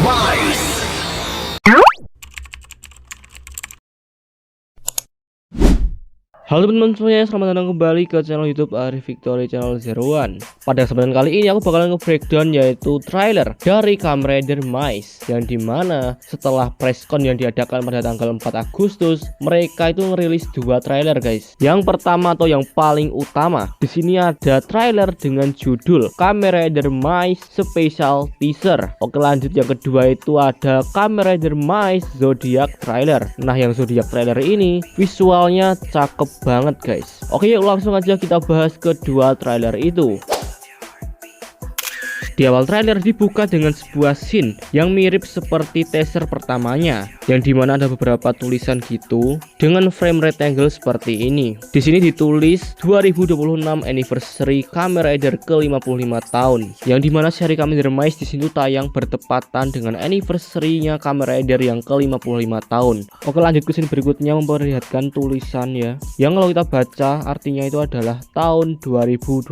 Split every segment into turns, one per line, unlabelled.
Mice.
Halo teman-teman semuanya, selamat datang kembali ke channel YouTube Arif Victory Channel 01. Pada kesempatan kali ini aku bakalan nge-breakdown yaitu trailer dari Kamen Rider Mice, yang dimana setelah presscon yang diadakan pada tanggal 4 Agustus, mereka itu ngerilis dua trailer guys. Yang pertama atau yang paling utama, di sini ada trailer dengan judul Kamen Rider Mice Special Teaser. Oke, lanjut yang kedua itu ada Kamen Rider Mice Zodiac trailer. Nah, yang Zodiac trailer ini visualnya cakep banget guys. Oke, yuk langsung aja kita bahas kedua trailer itu. Di awal trailer dibuka dengan sebuah scene yang mirip seperti teaser pertamanya, yang dimana ada beberapa tulisan gitu dengan frame rectangle seperti ini. Di sini ditulis 2026 anniversary Kamen Rider ke-55 tahun, yang dimana seri Kamen Rider Mice di sini tayang bertepatan dengan anniversary-nya Kamen Rider yang ke-55 tahun. Oke, lanjut ke scene berikutnya, memperlihatkan tulisan ya, yang kalau kita baca artinya itu adalah tahun 2026.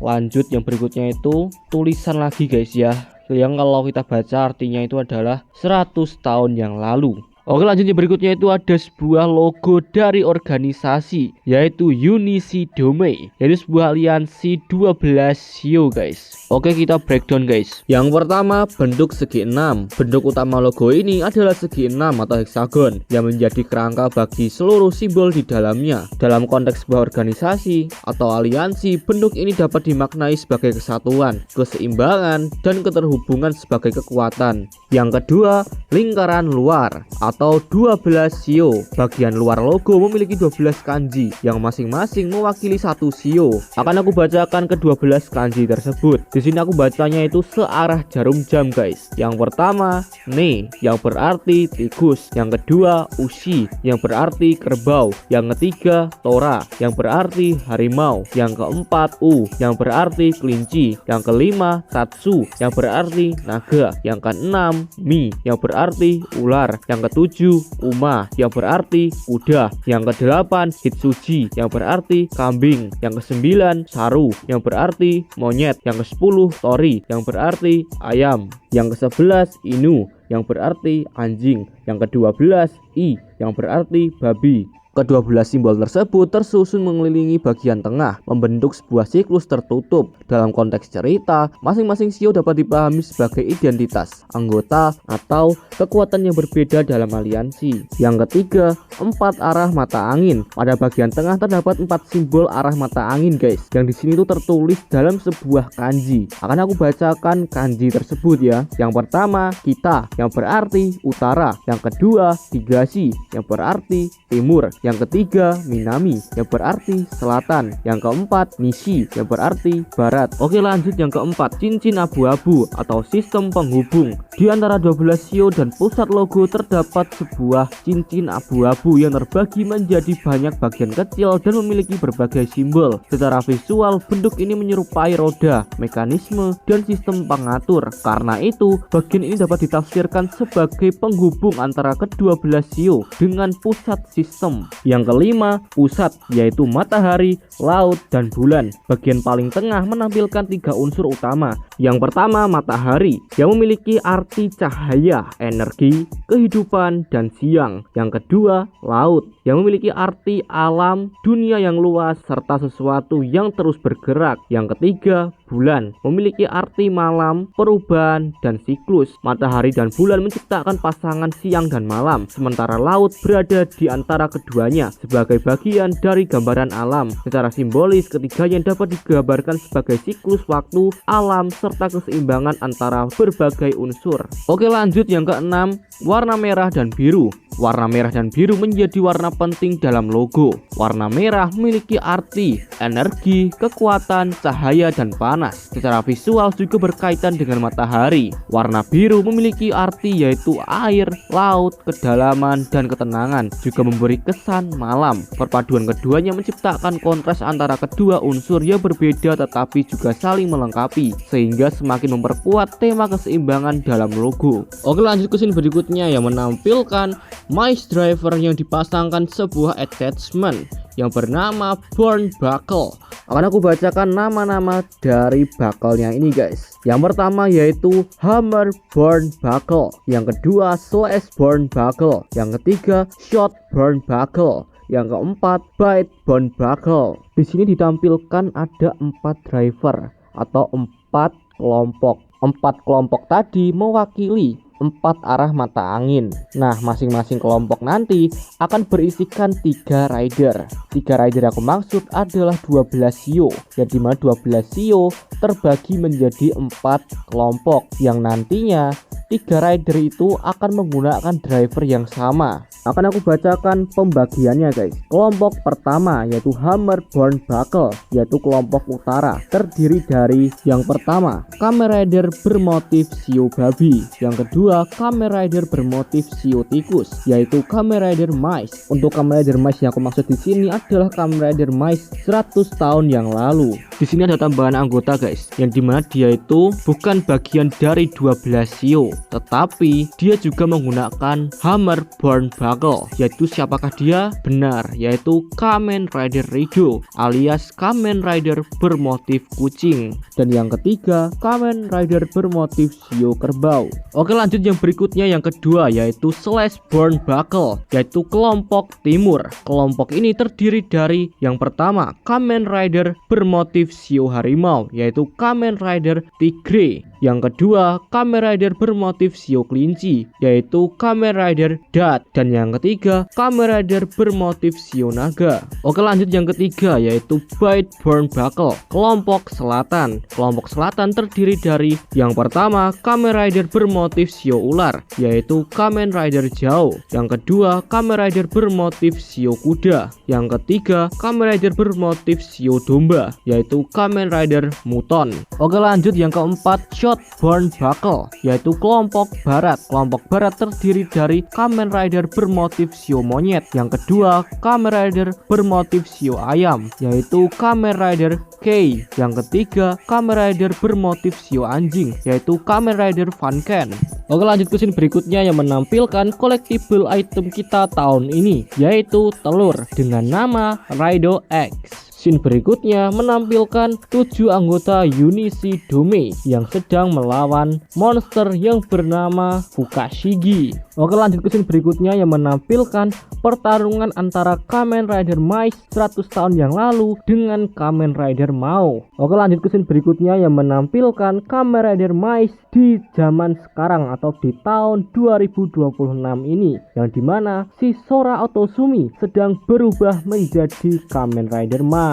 Lanjut yang berikutnya itu tulisan lagi guys ya, yang kalau kita baca artinya itu adalah 100 tahun yang lalu. Oke, lanjut yang berikutnya itu ada sebuah logo dari organisasi yaitu Unisidome, yaitu sebuah aliansi 12 shio guys. Oke, kita breakdown guys. Yang pertama, bentuk segi 6. Bentuk utama logo ini adalah segi 6 atau heksagon yang menjadi kerangka bagi seluruh simbol di dalamnya. Dalam konteks sebuah organisasi atau aliansi, bentuk ini dapat dimaknai sebagai kesatuan, keseimbangan, dan keterhubungan sebagai kekuatan. Yang kedua, lingkaran luar atau 12 shio. Bagian luar logo memiliki 12 kanji yang masing-masing mewakili satu shio. Akan aku bacakan ke-12 kanji tersebut. Di sini aku bacanya itu searah jarum jam guys. Yang pertama ne, yang berarti tikus. Yang kedua ushi, yang berarti kerbau. Yang ketiga tora, yang berarti harimau. Yang keempat u, yang berarti kelinci. Yang kelima tatsu, yang berarti naga. Yang keenam mi, yang berarti ular. Yang ketujuh uma, yang berarti kuda. Yang kedelapan hitsuji, yang berarti kambing. Yang kesembilan saru, yang berarti monyet. Yang ke-10 tori, yang berarti ayam. Yang ke-11 inu, yang berarti anjing. Yang ke-12 i, yang berarti babi. Kedua-belas simbol tersebut tersusun mengelilingi bagian tengah, membentuk sebuah siklus tertutup. Dalam konteks cerita, masing-masing shio dapat dipahami sebagai identitas, anggota, atau kekuatan yang berbeda dalam aliansi. Yang ketiga, 4 arah mata angin. Pada bagian tengah terdapat 4 simbol arah mata angin guys, yang di sini tuh tertulis dalam sebuah kanji. Akan aku bacakan kanji tersebut ya. Yang pertama kita, yang berarti utara. Yang kedua higashi, yang berarti timur. Yang ketiga minami, yang berarti selatan. Yang keempat nishi, yang berarti barat. Oke, lanjut yang keempat, cincin abu-abu atau sistem penghubung. Di antara 12 shio dan pusat logo terdapat sebuah cincin abu-abu yang terbagi menjadi banyak bagian kecil dan memiliki berbagai simbol. Secara visual, bentuk ini menyerupai roda, mekanisme, dan sistem pengatur. Karena itu, bagian ini dapat ditafsirkan sebagai penghubung antara kedua belah shio dengan pusat sistem. Yang kelima, pusat, yaitu matahari, laut, dan bulan. Bagian paling tengah menampilkan 3 unsur utama. Yang pertama, matahari, yang memiliki arti cahaya, energi, kehidupan, dan siang. Yang kedua, laut, yang memiliki arti alam, dunia yang luas, serta sesuatu yang terus bergerak. Yang ketiga, bulan, memiliki arti malam, perubahan, dan siklus. Matahari dan bulan menciptakan pasangan siang dan malam, sementara laut berada di antara keduanya sebagai bagian dari gambaran alam. Secara simbolis, ketiganya dapat digambarkan sebagai siklus waktu, alam, serta keseimbangan antara berbagai unsur. Oke, lanjut yang keenam, warna merah dan biru. Warna merah dan biru menjadi warna penting dalam logo. Warna merah memiliki arti energi, kekuatan, cahaya, dan panas. Secara visual juga berkaitan dengan matahari. Warna biru memiliki arti yaitu air, laut, kedalaman, dan ketenangan. Juga memberi kesan malam. Perpaduan keduanya menciptakan kontras antara kedua unsur yang berbeda tetapi juga saling melengkapi, sehingga sehingga semakin memperkuat tema keseimbangan dalam logo. Oke, lanjut ke scene berikutnya yang menampilkan Mice Driver yang dipasangkan sebuah attachment yang bernama Burn Buckle. Akan aku bacakan nama-nama dari buckle-nya ini guys. Yang pertama yaitu Hammer Burn Buckle, yang kedua Slash Burn Buckle, yang ketiga Shot Burn Buckle, yang keempat Bite Burn Buckle. Di sini ditampilkan ada 4 driver atau 4 kelompok. 4 kelompok tadi mewakili 4 arah mata angin. Nah, masing-masing kelompok nanti akan berisikan 3 rider. 3 rider yang aku maksud adalah 12 shio, yang dimana 12 shio terbagi menjadi 4 kelompok, yang nantinya 3 rider itu akan menggunakan driver yang sama. Akan aku bacakan pembagiannya guys. Kelompok pertama yaitu Hammer Burn Buckle, yaitu kelompok utara, terdiri dari yang pertama Kamen Rider bermotif shio babi, yang kedua Kamen Rider bermotif shio tikus, yaitu Kamen Rider Mice. Untuk Kamen Rider Mice yang aku maksud di sini adalah Kamen Rider Mice 100 tahun yang lalu. Di sini ada tambahan anggota guys, yang dimana dia itu bukan bagian dari 12 shio, tetapi dia juga menggunakan Hammer Burn Buckle. Yaitu siapakah dia? Benar, yaitu Kamen Rider Rido alias Kamen Rider bermotif kucing. Dan yang ketiga Kamen Rider bermotif shio kerbau. Oke, lanjut yang berikutnya yang kedua yaitu Slash Burn Buckle, yaitu kelompok timur. Kelompok ini terdiri dari yang pertama Kamen Rider bermotif shio harimau, yaitu Kamen Rider Tigre. Yang kedua Kamen Rider bermotif shio kelinci, yaitu Kamen Rider Dat. Dan yang ketiga Kamen Rider bermotif shio naga. Oke, lanjut yang ketiga yaitu Bite Burn Buckle, kelompok selatan. Kelompok selatan terdiri dari yang pertama Kamen Rider bermotif shio ular, yaitu Kamen Rider Jao. Yang kedua Kamen Rider bermotif shio kuda. Yang ketiga Kamen Rider bermotif shio domba, yaitu Kamen Rider Muton. Oke, lanjut yang keempat Shot Burn Buckle, yaitu kelompok barat. Kelompok barat terdiri dari Kamen Rider bermotif shio monyet. Yang kedua Kamen Rider bermotif shio ayam, yaitu Kamen Rider K. Yang ketiga Kamen Rider bermotif shio anjing, yaitu Kamen Rider Funken. Oke, lanjut ke scene berikutnya yang menampilkan collectible item kita tahun ini, yaitu telur dengan nama Raido X. Scene berikutnya menampilkan 7 anggota Unishi Dome yang sedang melawan monster yang bernama Fukashigi. Oke, lanjut ke scene berikutnya yang menampilkan pertarungan antara Kamen Rider Mice 100 tahun yang lalu dengan Kamen Rider Mao. Oke, lanjut ke scene berikutnya yang menampilkan Kamen Rider Mice di zaman sekarang atau di tahun 2026 ini, yang dimana si Sora Otosumi sedang berubah menjadi Kamen Rider Mice.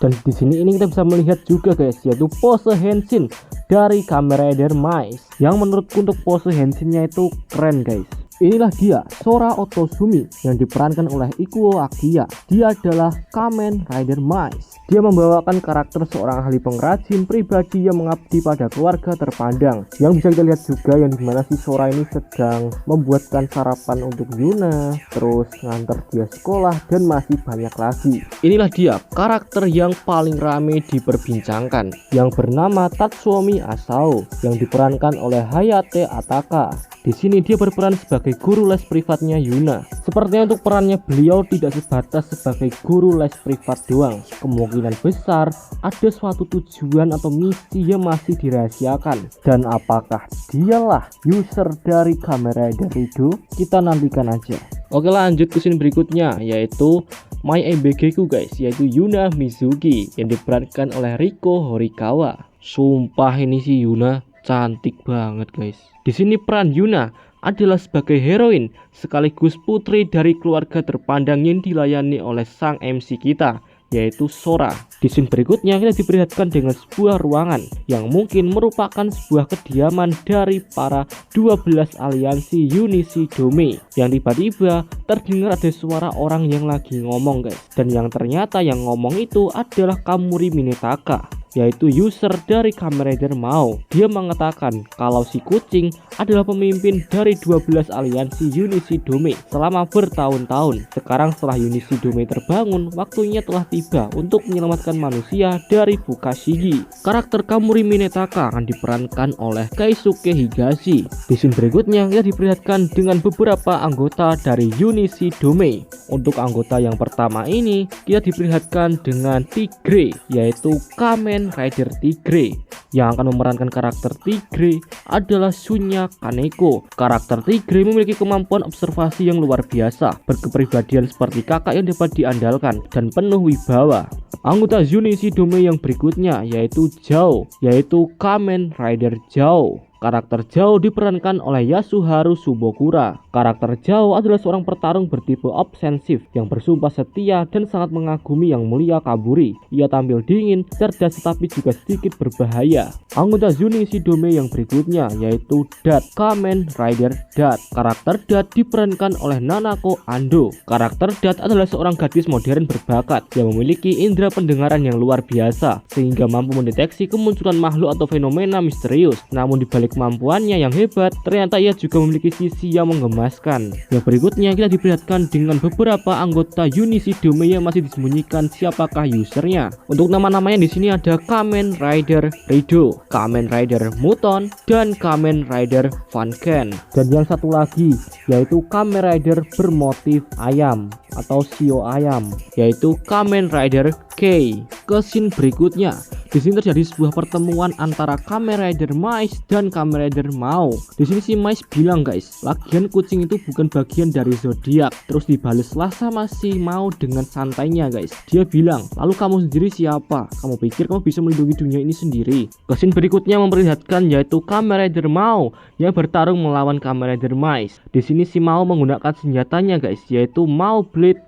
Dan di sini ini kita bisa melihat juga guys, yaitu pose henshin dari Kamen Rider Mice, yang menurutku untuk pose henshinnya itu keren guys. Inilah dia Sora Otosumi yang diperankan oleh Ikuo Akiya. Dia adalah Kamen Rider Mice. Dia membawakan karakter seorang ahli pengrajin pribadi yang mengabdi pada keluarga terpandang. Yang bisa kita lihat juga yang dimana si Sora ini sedang membuatkan sarapan untuk Yuna, terus nganter dia sekolah, dan masih banyak lagi. Inilah dia karakter yang paling rame diperbincangkan, yang bernama Tatsuomi Asao, yang diperankan oleh Hayate Ataka. Di sini dia berperan sebagai guru les privatnya Yuna. Sepertinya untuk perannya beliau tidak sebatas sebagai guru les privat doang. Kemungkinan besar ada suatu tujuan atau misi yang masih dirahasiakan. Dan apakah dialah user dari Kamen Rider Rido? Kita nantikan aja. Oke, lanjut ke scene berikutnya yaitu My MBG ku guys, yaitu Yuna Mizuki yang diperankan oleh Riko Horikawa. Sumpah ini si Yuna cantik banget guys. Di sini peran Yuna adalah sebagai heroin sekaligus putri dari keluarga terpandang yang dilayani oleh sang MC kita, yaitu Sora. Di scene berikutnya kita diperlihatkan dengan sebuah ruangan yang mungkin merupakan sebuah kediaman dari para 12 aliansi Unishi Dome, yang tiba-tiba terdengar ada suara orang yang lagi ngomong guys. Dan yang ternyata yang ngomong itu adalah Kamuri Minetaka, yaitu user dari Kamen Rider Mao. Dia mengatakan kalau si kucing adalah pemimpin dari 12 aliansi Unisidome selama bertahun-tahun. Sekarang setelah Unisidome terbangun, waktunya telah tiba untuk menyelamatkan manusia dari Fukashigi. Karakter Kamuri Minetaka akan diperankan oleh Keisuke Higashi. Di scene berikutnya kita diperlihatkan dengan beberapa anggota dari Unisidome. Untuk anggota yang pertama ini kita diperlihatkan dengan Tigre, yaitu Kamen Rider Tigre. Yang akan memerankan karakter Tigre adalah Shunya Kaneko. Karakter Tigre memiliki kemampuan observasi yang luar biasa, berkepribadian seperti kakak yang dapat diandalkan, dan penuh wibawa. Anggota Unisidome yang berikutnya yaitu Jao, yaitu Kamen Rider Jao. Karakter Jao diperankan oleh Yasuharu Subokura. Karakter Jao adalah seorang pertarung bertipe obsesif yang bersumpah setia dan sangat mengagumi Yang Mulia Kaburi. Ia tampil dingin, cerdas tetapi juga sedikit berbahaya. Anggota Unisidome yang berikutnya yaitu Dat, Kamen Rider Dat. Karakter Dat diperankan oleh Nanako Ando. Karakter Dat adalah seorang gadis modern berbakat yang memiliki indera pendengaran yang luar biasa sehingga mampu mendeteksi kemunculan makhluk atau fenomena misterius. Namun dibalik kemampuannya yang hebat, ternyata ia juga memiliki sisi yang menggemaskan. Yang berikutnya kita diperlihatkan dengan beberapa anggota Unisidome yang masih disembunyikan siapakah usernya. Untuk nama-namanya di sini ada Kamen Rider Rido, Kamen Rider Muton, dan Kamen Rider Vanken. Dan yang satu lagi yaitu Kamen Rider bermotif ayam atau shio ayam, yaitu Kamen Rider K. Ke scene berikutnya, di sini terjadi sebuah pertemuan antara Kamen Rider Mais dan Kamen Rider Mao. Di sini si Mais bilang, guys, lagian kucing itu bukan bagian dari zodiak. Terus dibalaslah sama si Mao dengan santainya, guys. Dia bilang, lalu kamu sendiri siapa? Kamu pikir kamu bisa melindungi dunia ini sendiri? Ke scene berikutnya memperlihatkan yaitu Kamen Rider Mao yang bertarung melawan Kamen Rider Mais. Di sini si Mao menggunakan senjatanya, guys, yaitu Mao Blade.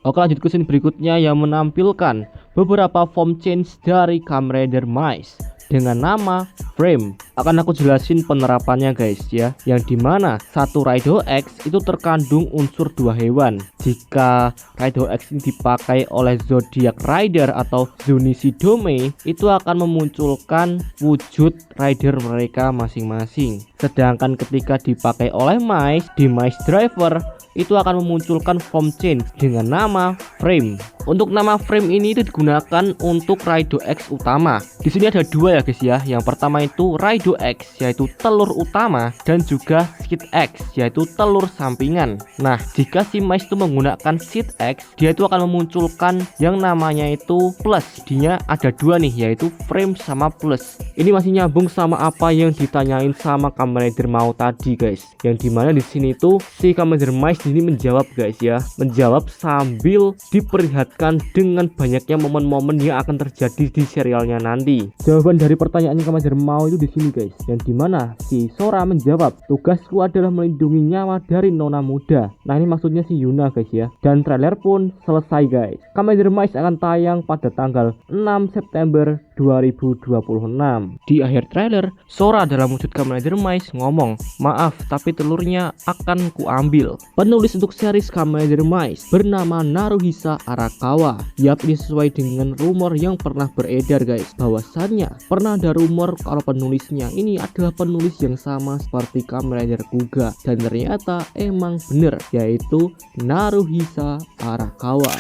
Oke, lanjut ke scene berikutnya yang menampilkan beberapa form change dari Kamen Rider Mais dengan nama Frame. Akan aku jelasin penerapannya, guys, ya. Yang dimana satu Raido X itu terkandung unsur dua hewan. Jika Raido X ini dipakai oleh Zodiac Rider atau Unisidome, itu akan memunculkan wujud rider mereka masing-masing. Sedangkan ketika dipakai oleh Mais di Mais Driver, itu akan memunculkan form change dengan nama Frame. Untuk nama Frame ini itu digunakan untuk Raido X utama. Di sini ada dua ya, guys, ya. Yang pertama itu Raido X, yaitu telur utama, dan juga Seed X, yaitu telur sampingan. Nah, jika si Mais itu menggunakan Seed X, dia itu akan memunculkan yang namanya itu plus. Dia ada dua nih, yaitu Frame sama plus. Ini masih nyambung sama apa yang ditanyain sama Kamen Rider Mao tadi, guys. Yang dimana di sini tuh si Kamen Rider Mais ini menjawab, guys, ya. Menjawab sambil diperlihatkan dengan banyaknya momen-momen yang akan terjadi di serialnya nanti. Jawaban dari pertanyaannya Kamen Rider Mao itu di sini, guys. Yang dimana si Sora menjawab, tugasku adalah melindungi nyawa dari nona muda. Nah, ini maksudnya si Yuna, guys, ya. Dan trailer pun selesai, guys. Kamen Rider Mais akan tayang pada tanggal 6 September 2026. Di akhir trailer, Sora dalam wujud Kamen Rider Mais ngomong, maaf tapi telurnya akan kuambil. Penulis untuk series Kamen Rider Mais bernama Naruhisa Arakawa. Yap, ini sesuai dengan rumor yang pernah beredar, guys, bahwasannya pernah ada rumor kalau penulisnya ini adalah penulis yang sama seperti Kamen Rider Kuga, dan ternyata emang bener, yaitu Naruhisa Arakawa.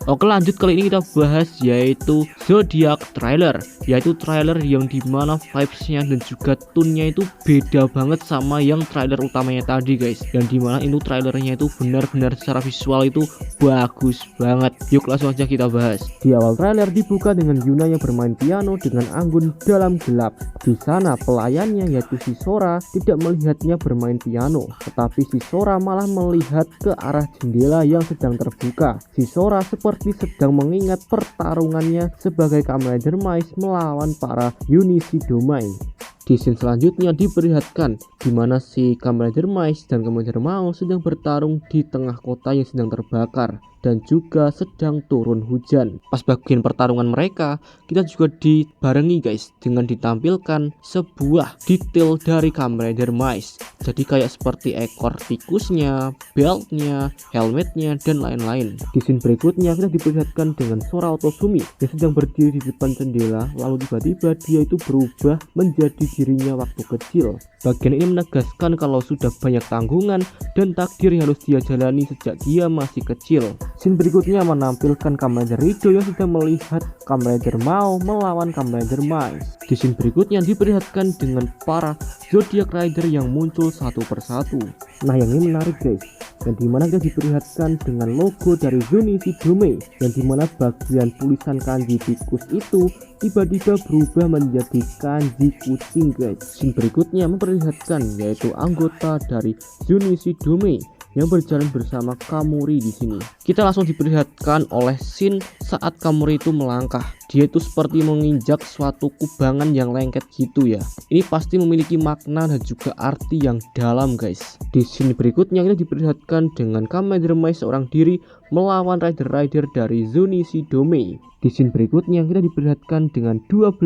Oke, lanjut, kali ini kita bahas yaitu Zodiac trailer, yaitu trailer yang dimana vibesnya dan juga tune-nya itu beda banget sama yang trailer utamanya tadi, guys. Yang dimana itu trailernya itu benar-benar secara visual itu bagus banget. Yuk langsung aja kita bahas. Di awal trailer dibuka dengan Yuna yang bermain piano dengan anggun dalam gelap. Di sana pelayannya yaitu si Sora tidak melihatnya bermain piano, tetapi si Sora malah melihat ke arah jendela yang sedang terbuka. Si Sora seperti sedang mengingat pertarungannya sebagai Kamen Rider Mais melawan para Unisidome. Di scene selanjutnya diperlihatkan di mana si Kamen Rider Mais dan Kamen Rider Mao sedang bertarung di tengah kota yang sedang terbakar. dan juga sedang turun hujan. Pas bagian pertarungan mereka, kita juga dibarengi guys dengan ditampilkan sebuah detail dari Kamen Rider Mice. Jadi kayak seperti ekor tikusnya, beltnya, helmetnya, dan lain-lain. Di scene berikutnya kita diperlihatkan dengan Sora Otozumi yang sedang berdiri di depan jendela, lalu tiba-tiba dia itu berubah menjadi dirinya waktu kecil. Bagian ini menegaskan kalau sudah banyak tanggungan dan takdir yang harus dia jalani sejak dia masih kecil. Scene berikutnya menampilkan Kamen Rider Rido yang sedang melihat Kamen Rider Mao melawan Kamen Rider Mice. Di scene berikutnya diperlihatkan dengan para Zodiac Rider yang muncul satu persatu. Nah, yang ini menarik guys, yang dimana kita diperlihatkan dengan logo dari Zunichi Dome, yang dimana bagian tulisan kanji tikus itu tiba-tiba berubah menjadi kanji kucing guys. Scene berikutnya memperlihatkan yaitu anggota dari Zunichi Dome yang berjalan bersama Kamuri di sini. Kita langsung diperlihatkan oleh scene saat Kamuri itu melangkah. Dia itu seperti menginjak suatu kubangan yang lengket gitu ya. Ini pasti memiliki makna dan juga arti yang dalam guys. Di scene berikutnya kita diperlihatkan dengan Kamen Rider Mice seorang diri melawan rider-rider dari Zunichi Dome. Di scene berikutnya kita diperlihatkan dengan 12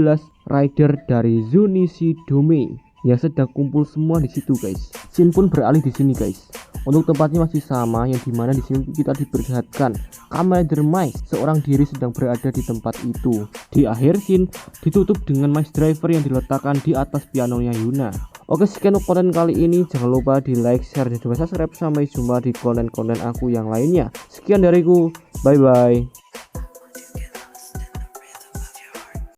rider dari Zunichi Dome yang sedang kumpul semua di situ guys. Scene pun beralih di sini guys. Untuk tempatnya masih sama, yang dimana di sini kita diperlihatkan Kamen Rider Mice seorang diri sedang berada di tempat itu. Di akhir scene ditutup dengan Mice Driver yang diletakkan di atas pianonya Yuna. Oke, sekian untuk konten kali ini. Jangan lupa di like, share, dan juga subscribe. Sampai jumpa di konten-konten aku yang lainnya. Sekian dariku, bye bye.